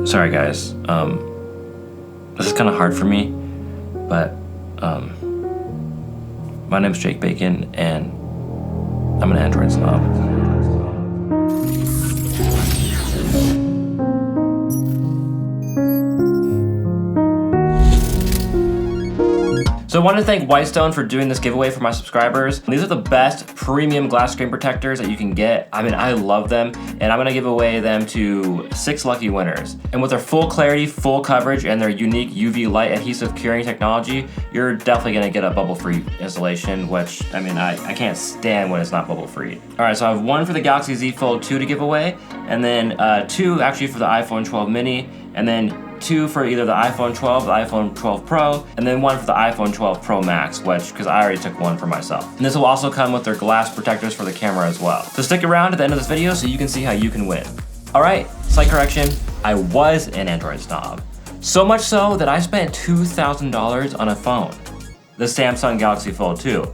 Sorry guys, this is kind of hard for me, but my name's Jake Bacon and I'm an Android Snob. So I want to thank WhiteStone for doing this giveaway for my subscribers. These are the best premium glass screen protectors that you can get. I mean, I love them, and I'm gonna give away them to 6 lucky winners. And with their full clarity, full coverage, and their unique UV light adhesive curing technology, you're definitely gonna get a bubble-free installation, which, I mean, I can't stand when it's not bubble-free. All right, so I have 1 for the Galaxy Z Fold 2 to give away, and then 2 actually for the iPhone 12 mini, and then 2 for either the iPhone 12, the iPhone 12 Pro, and then 1 for the iPhone 12 Pro Max, because I already took 1 for myself. And this will also come with their glass protectors for the camera as well. So stick around at the end of this video so you can see how you can win. All right, slight correction, I was an Android Snob. So much so that I spent $2,000 on a phone, the Samsung Galaxy Fold 2.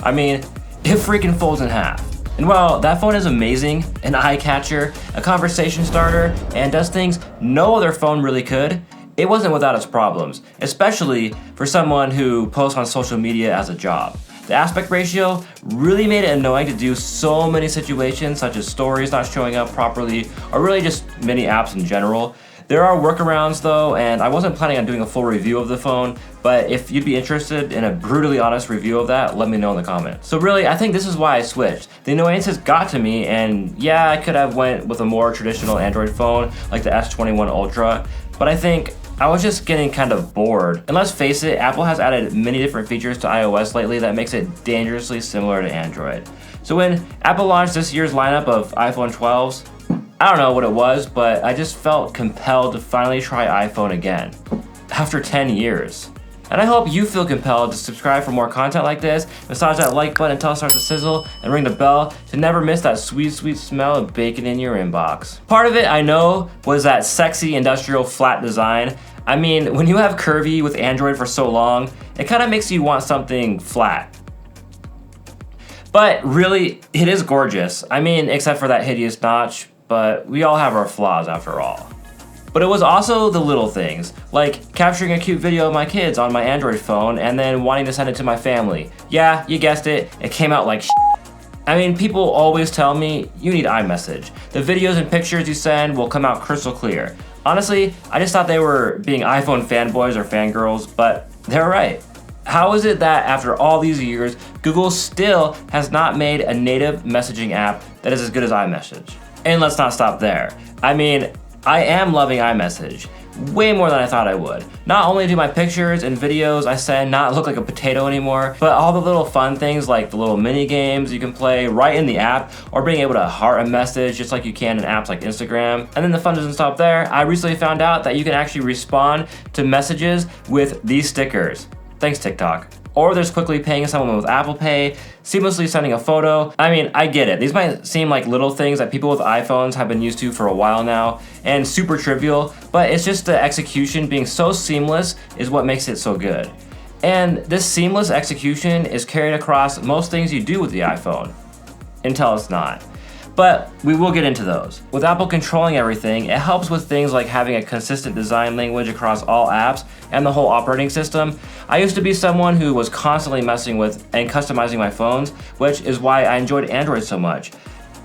I mean, it freaking folds in half. And while that phone is amazing, an eye catcher, a conversation starter, and does things no other phone really could, it wasn't without its problems, especially for someone who posts on social media as a job. The aspect ratio really made it annoying to do so many situations, such as stories not showing up properly, or really just many apps in general. There are workarounds though, and I wasn't planning on doing a full review of the phone, but if you'd be interested in a brutally honest review of that, let me know in the comments. So really, I think this is why I switched. The annoyances got to me, and yeah, I could have went with a more traditional Android phone, like the S21 Ultra, but I think I was just getting kind of bored. And let's face it, Apple has added many different features to iOS lately that makes it dangerously similar to Android. So when Apple launched this year's lineup of iPhone 12s, I don't know what it was, but I just felt compelled to finally try iPhone again, after 10 years. And I hope you feel compelled to subscribe for more content like this, massage that like button until it starts to sizzle, and ring the bell to never miss that sweet, sweet smell of bacon in your inbox. Part of it, I know, was that sexy industrial flat design. I mean, when you have curvy with Android for so long, it kind of makes you want something flat. But really, it is gorgeous. I mean, except for that hideous notch, but we all have our flaws after all. But it was also the little things, like capturing a cute video of my kids on my Android phone and then wanting to send it to my family. Yeah, you guessed it, it came out like shit. I mean, people always tell me, you need iMessage. The videos and pictures you send will come out crystal clear. Honestly, I just thought they were being iPhone fanboys or fangirls, but they're right. How is it that after all these years, Google still has not made a native messaging app that is as good as iMessage? And let's not stop there. I mean, I am loving iMessage, way more than I thought I would. Not only do my pictures and videos I send not look like a potato anymore, but all the little fun things like the little mini games you can play right in the app, or being able to heart a message just like you can in apps like Instagram. And then the fun doesn't stop there. I recently found out that you can actually respond to messages with these stickers. Thanks, TikTok. Or there's quickly paying someone with Apple Pay, seamlessly sending a photo. I mean, I get it. These might seem like little things that people with iPhones have been used to for a while now, and super trivial, but it's just the execution being so seamless is what makes it so good. And this seamless execution is carried across most things you do with the iPhone, until it's not. But we will get into those. With Apple controlling everything, it helps with things like having a consistent design language across all apps and the whole operating system. I used to be someone who was constantly messing with and customizing my phones, which is why I enjoyed Android so much.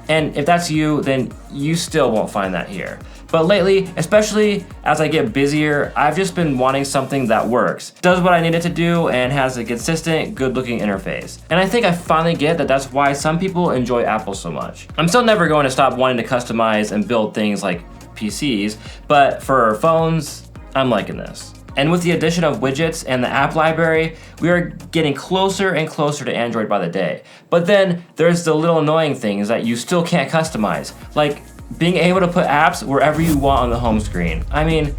And if that's you, then you still won't find that here. But lately, especially as I get busier, I've just been wanting something that works, does what I need it to do, and has a consistent, good-looking interface. And I think I finally get that that's why some people enjoy Apple so much. I'm still never going to stop wanting to customize and build things like PCs, but for phones, I'm liking this. And with the addition of widgets and the app library, we are getting closer and closer to Android by the day. But then there's the little annoying things that you still can't customize, like being able to put apps wherever you want on the home screen. I mean,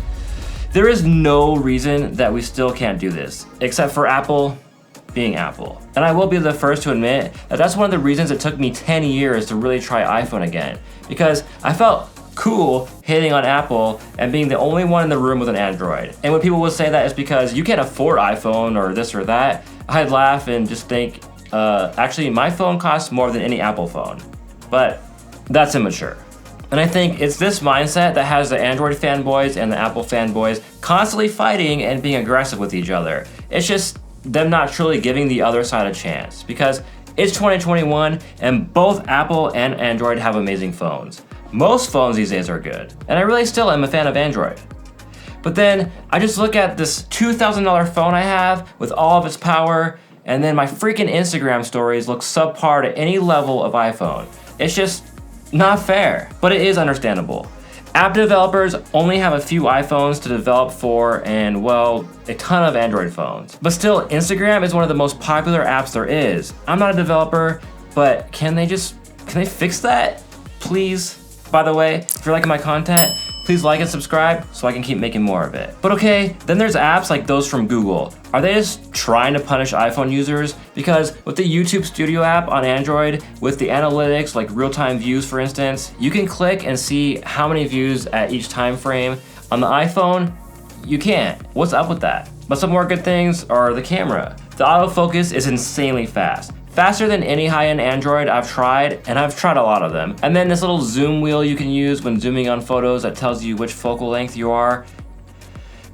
there is no reason that we still can't do this, except for Apple being Apple. And I will be the first to admit that that's one of the reasons it took me 10 years to really try iPhone again, because I felt cool hating on Apple and being the only one in the room with an Android. And when people would say that it's because you can't afford iPhone or this or that, I'd laugh and just think, actually my phone costs more than any Apple phone. But that's immature. And I think it's this mindset that has the Android fanboys and the Apple fanboys constantly fighting and being aggressive with each other. It's just them not truly giving the other side a chance, because it's 2021 and both Apple and Android have amazing phones. Most phones these days are good, and I really still am a fan of Android. But then I just look at this $2,000 phone I have with all of its power, and then my freaking Instagram stories look subpar to any level of iPhone. It's just not fair, but it is understandable. App developers only have a few iPhones to develop for and, well, a ton of Android phones. But still, Instagram is one of the most popular apps there is. I'm not a developer, but can they fix that? Please? By the way, if you're liking my content, please like and subscribe so I can keep making more of it. But okay, then there's apps like those from Google. Are they just trying to punish iPhone users? Because with the YouTube Studio app on Android, with the analytics like real-time views for instance, you can click and see how many views at each time frame. On the iPhone, you can't. What's up with that? But some more good things are the camera. The autofocus is insanely fast. Faster than any high-end Android I've tried, and I've tried a lot of them. And then this little zoom wheel you can use when zooming on photos that tells you which focal length you are.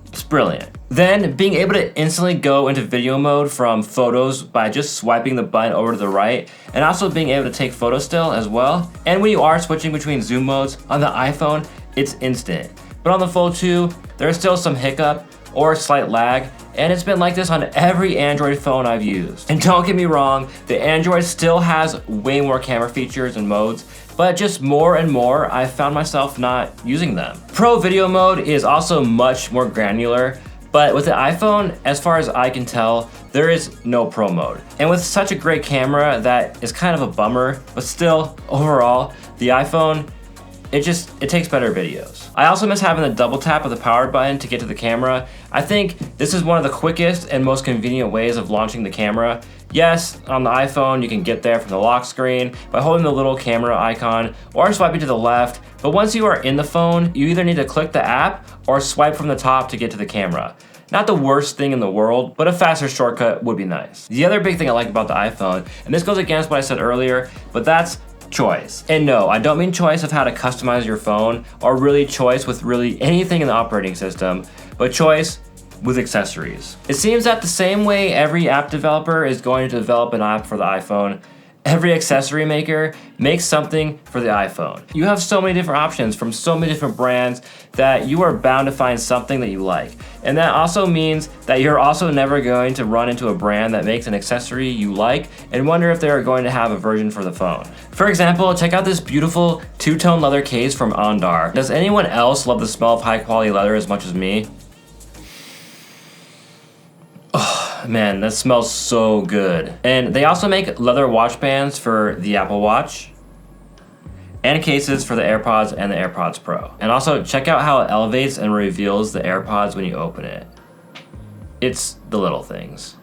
It's brilliant. Then being able to instantly go into video mode from photos by just swiping the button over to the right, and also being able to take photos still as well. And when you are switching between zoom modes on the iPhone, it's instant. But on the Fold 2, there's still some hiccup or slight lag, and it's been like this on every Android phone I've used. And don't get me wrong, the Android still has way more camera features and modes, but just more and more I've found myself not using them. Pro video mode is also much more granular, but with the iPhone, as far as I can tell, there is no pro mode. And with such a great camera, that is kind of a bummer, but still, overall, the iPhone, it takes better videos. I also miss having the double tap of the power button to get to the camera. I think this is one of the quickest and most convenient ways of launching the camera. Yes, on the iPhone you can get there from the lock screen by holding the little camera icon or swiping to the left, but once you are in the phone, you either need to click the app or swipe from the top to get to the camera. Not the worst thing in the world, but a faster shortcut would be nice. The other big thing I like about the iPhone, and this goes against what I said earlier, but that's choice. And no, I don't mean choice of how to customize your phone or really choice with really anything in the operating system, but choice with accessories. It seems that the same way every app developer is going to develop an app for the iPhone, every accessory maker makes something for the iPhone. You have so many different options from so many different brands that you are bound to find something that you like. And that also means that you're also never going to run into a brand that makes an accessory you like and wonder if they're going to have a version for the phone. For example, check out this beautiful two-tone leather case from Ondar. Does anyone else love the smell of high-quality leather as much as me? Man, that smells so good. And they also make leather watch bands for the Apple Watch and cases for the AirPods and the AirPods Pro. And also check out how it elevates and reveals the AirPods when you open it. It's the little things.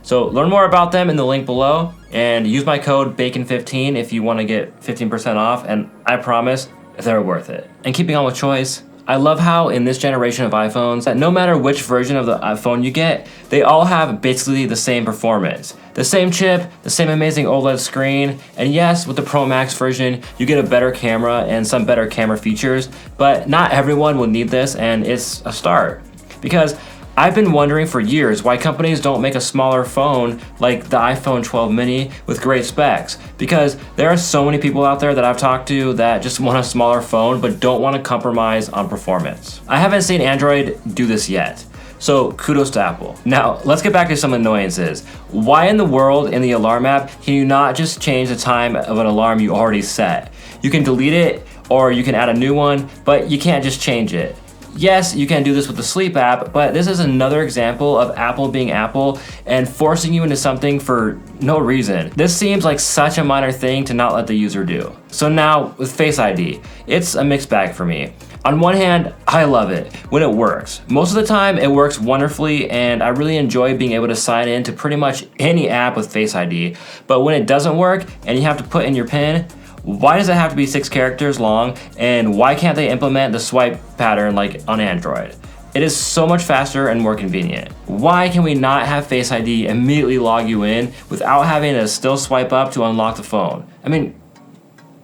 So learn more about them in the link below and use my code BACON15 if you want to get 15% off, and I promise they're worth it. And keeping on with choice, I love how in this generation of iPhones that no matter which version of the iPhone you get, they all have basically the same performance. The same chip, the same amazing OLED screen, and yes, with the Pro Max version, you get a better camera and some better camera features, but not everyone will need this, and it's a start. Because I've been wondering for years why companies don't make a smaller phone like the iPhone 12 mini with great specs, because there are so many people out there that I've talked to that just want a smaller phone but don't want to compromise on performance. I haven't seen Android do this yet, so kudos to Apple. Now, let's get back to some annoyances. Why in the world in the alarm app can you not just change the time of an alarm you already set? You can delete it or you can add a new one, but you can't just change it. Yes, you can do this with the Sleep app, but this is another example of Apple being Apple and forcing you into something for no reason. This seems like such a minor thing to not let the user do. So now, with Face ID, it's a mixed bag for me. On one hand, I love it when it works. Most of the time, it works wonderfully, and I really enjoy being able to sign in to pretty much any app with Face ID. But when it doesn't work, and you have to put in your PIN, why does it have to be 6 characters long, and why can't they implement the swipe pattern like on Android? It is so much faster and more convenient. Why can we not have Face ID immediately log you in without having to still swipe up to unlock the phone? I mean,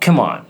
come on.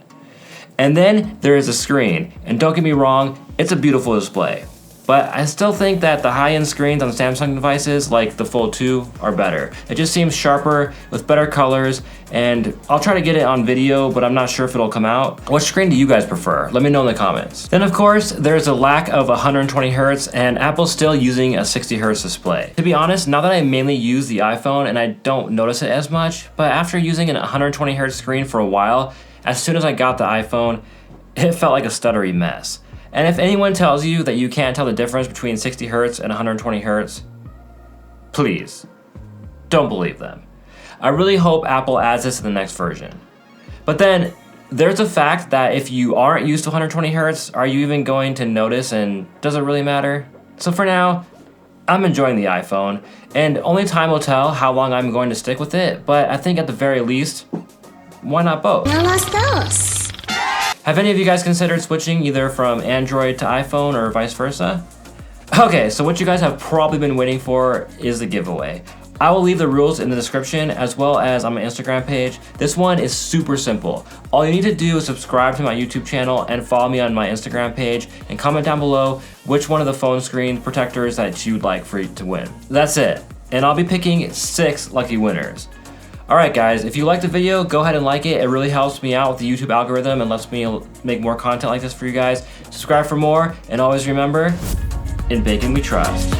And then there is a screen, and don't get me wrong, it's a beautiful display. But I still think that the high-end screens on Samsung devices, like the Fold 2, are better. It just seems sharper, with better colors, and I'll try to get it on video, but I'm not sure if it'll come out. What screen do you guys prefer? Let me know in the comments. Then of course, there's a lack of 120Hz, and Apple's still using a 60Hz display. To be honest, now that I mainly use the iPhone and I don't notice it as much, but after using an 120Hz screen for a while, as soon as I got the iPhone, it felt like a stuttery mess. And if anyone tells you that you can't tell the difference between 60Hz and 120Hz, please, don't believe them. I really hope Apple adds this to the next version. But then, there's the fact that if you aren't used to 120Hz, are you even going to notice, and does it really matter? So for now, I'm enjoying the iPhone, and only time will tell how long I'm going to stick with it, but I think at the very least, why not both? Have any of you guys considered switching either from Android to iPhone or vice versa? Okay, so what you guys have probably been waiting for is the giveaway. I will leave the rules in the description as well as on my Instagram page. This one is super simple. All you need to do is subscribe to my YouTube channel and follow me on my Instagram page and comment down below which one of the phone screen protectors that you'd like for you to win. That's it, and I'll be picking 6 lucky winners. Alright guys, if you liked the video, go ahead and like it. It really helps me out with the YouTube algorithm and lets me make more content like this for you guys. Subscribe for more, and always remember, in baking we trust.